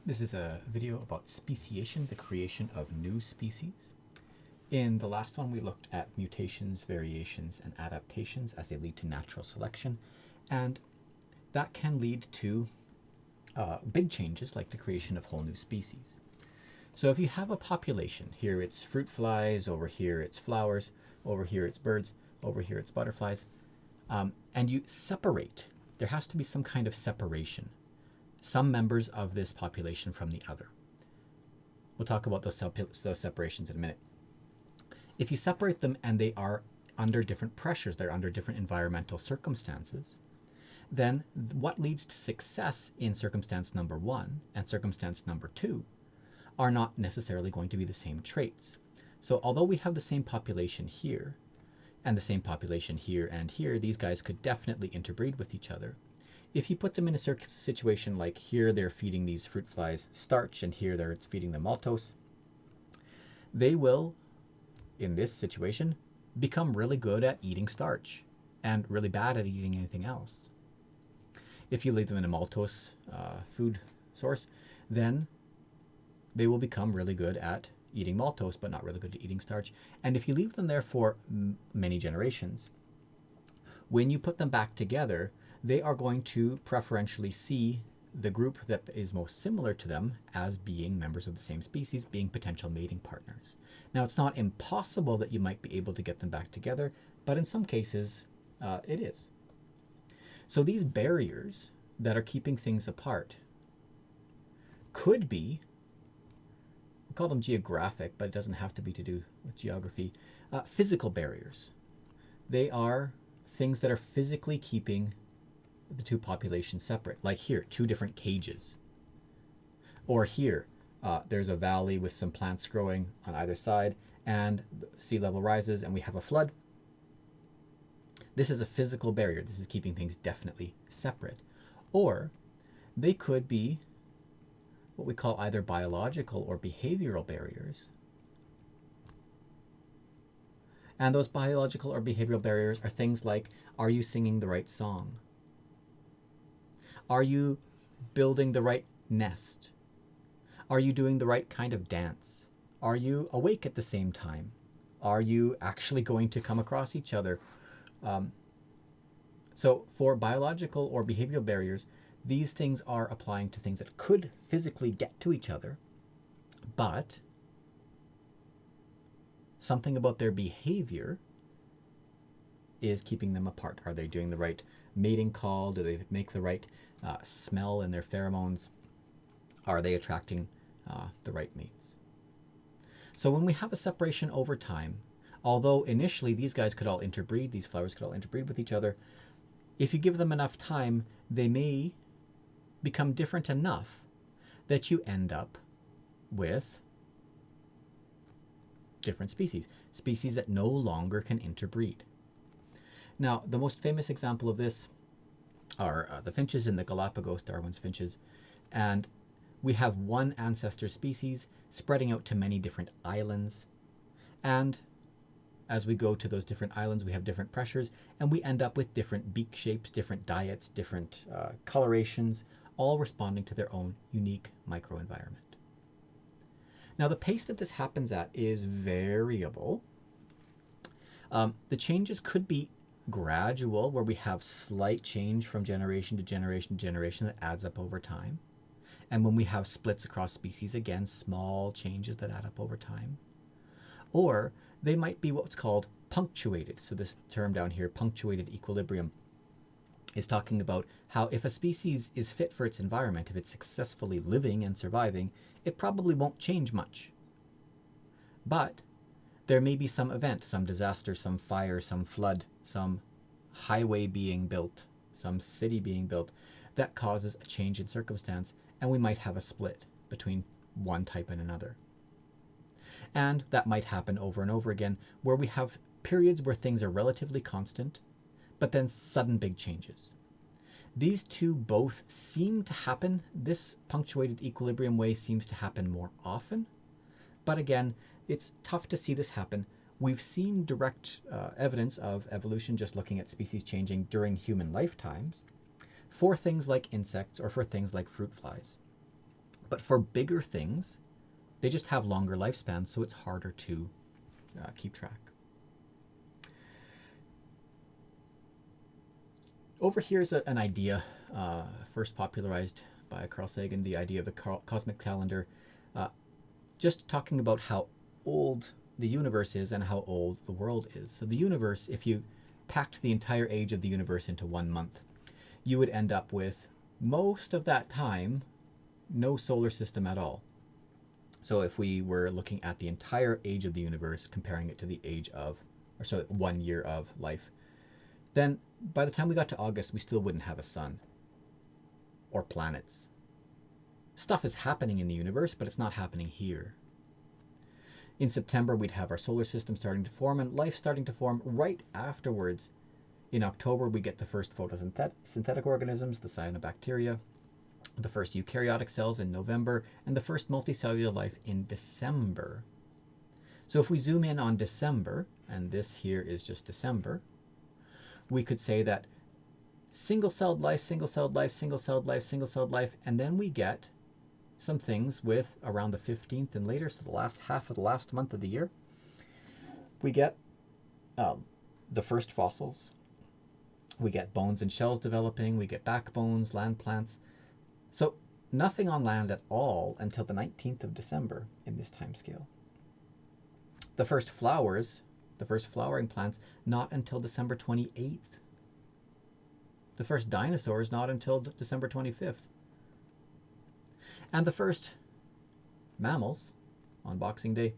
This is a video about speciation, the creation of new species. In the last one, we looked at mutations, variations, and adaptations as they lead to natural selection, and that can lead to big changes like the creation of whole new species. So if you have a population, here it's fruit flies, over here it's flowers, over here it's birds, over here it's butterflies, and you separate, there has to be some kind of separation, some members of this population from the other. We'll talk about those separations in a minute. If you separate them and they are under different pressures, they're under different environmental circumstances, then what leads to success in circumstance number 1 and circumstance number 2 are not necessarily going to be the same traits. So although we have the same population here and the same population here and here, these guys could definitely interbreed with each other. If you put them in a situation like here they're feeding these fruit flies starch and here they're feeding them maltose, they will, in this situation, become really good at eating starch and really bad at eating anything else. If you leave them in a maltose food source, then they will become really good at eating maltose but not really good at eating starch. And if you leave them there for many generations, when you put them back together, they are going to preferentially see the group that is most similar to them as being members of the same species, being potential mating partners. Now, it's not impossible that you might be able to get them back together, but in some cases, it is. So these barriers that are keeping things apart could be, we call them geographic, but it doesn't have to be to do with geography, physical barriers. They are things that are physically keeping the two populations separate, like here, 2 different cages. Or here, there's a valley with some plants growing on either side, and sea level rises and we have a flood. This is a physical barrier. This is keeping things definitely separate. Or they could be what we call either biological or behavioral barriers. And those biological or behavioral barriers are things like, are you singing the right song? Are you building the right nest? Are you doing the right kind of dance? Are you awake at the same time? Are you actually going to come across each other? So for biological or behavioral barriers, these things are applying to things that could physically get to each other, but something about their behavior is keeping them apart. Are they doing the right mating call? Do they make the right smell in their pheromones? Are they attracting the right mates? So when we have a separation over time, although initially these guys could all interbreed, these flowers could all interbreed with each other, if you give them enough time, they may become different enough that you end up with different species, species that no longer can interbreed. Now, the most famous example of this are the finches in the Galapagos, Darwin's finches, and we have one ancestor species spreading out to many different islands, and as we go to those different islands, we have different pressures, and we end up with different beak shapes, different diets, different colorations, all responding to their own unique microenvironment. Now, the pace that this happens at is variable. The changes could be gradual, where we have slight change from generation to generation to generation that adds up over time. And when we have splits across species, again, small changes that add up over time. Or they might be what's called punctuated. So this term down here, punctuated equilibrium, is talking about how if a species is fit for its environment, if it's successfully living and surviving, it probably won't change much. But there may be some event, some disaster, some fire, some flood, some highway being built, some city being built, that causes a change in circumstance, and we might have a split between one type and another. And that might happen over and over again, where we have periods where things are relatively constant, but then sudden big changes. These two both seem to happen. This punctuated equilibrium way seems to happen more often, but again, it's tough to see this happen. We've seen direct evidence of evolution just looking at species changing during human lifetimes for things like insects or for things like fruit flies. But for bigger things, they just have longer lifespans, so it's harder to keep track. Over here is an idea first popularized by Carl Sagan, the idea of the cosmic calendar, just talking about how old the universe is and how old the world is. So the universe, if you packed the entire age of the universe into 1 month, you would end up with, most of that time, no solar system at all. So if we were looking at the entire age of the universe, comparing it to the age of, or so 1 year of life, then by the time we got to August, we still wouldn't have a sun or planets. Stuff is happening in the universe, but it's not happening here. In September, we'd have our solar system starting to form and life starting to form right afterwards. In October, we get the first photosynthetic organisms, the cyanobacteria, the first eukaryotic cells in November, and the first multicellular life in December. So if we zoom in on December, and this here is just December, we could say that single-celled life, single-celled life, single-celled life, single-celled life, and then we get some things with around the 15th and later, so the last half of the last month of the year, we get the first fossils, we get bones and shells developing, we get backbones, land plants. So nothing on land at all until the 19th of December in this time scale. The first flowers, the first flowering plants, not until December 28th. The first dinosaurs, not until December 25th. And the first mammals on Boxing Day,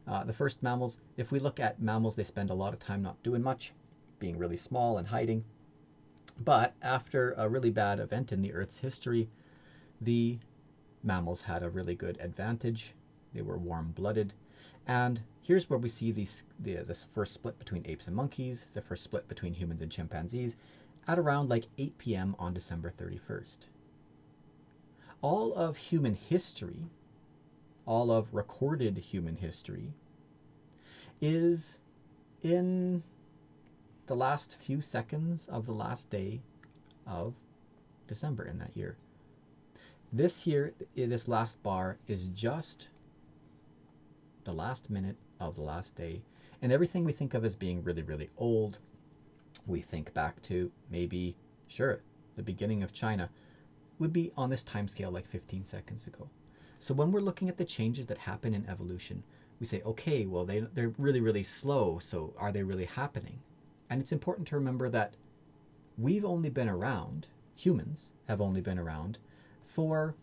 the first mammals, if we look at mammals, they spend a lot of time not doing much, being really small and hiding. But after a really bad event in the Earth's history, the mammals had a really good advantage. They were warm-blooded. And here's where we see this first split between apes and monkeys, the first split between humans and chimpanzees, at around like 8 p.m. on December 31st. All of human history, all of recorded human history, is in the last few seconds of the last day of December in that year. This here, this last bar, is just the last minute of the last day. And everything we think of as being really, really old, we think back to maybe, sure, the beginning of China, would be on this time scale like 15 seconds ago. So when we're looking at the changes that happen in evolution, we say, okay, well, they're really, really slow, so are they really happening? And it's important to remember that we've only been around, humans have only been around for,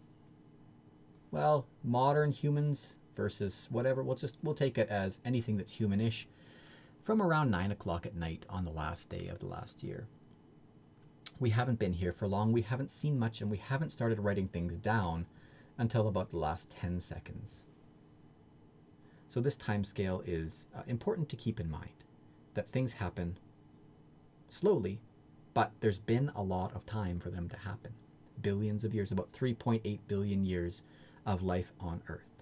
well, modern humans versus whatever, we'll take it as anything that's humanish, from around 9 o'clock at night on the last day of the last year. We haven't been here for long, we haven't seen much, and we haven't started writing things down until about the last 10 seconds. So this time scale is important to keep in mind, that things happen slowly, but there's been a lot of time for them to happen. Billions of years, about 3.8 billion years of life on Earth.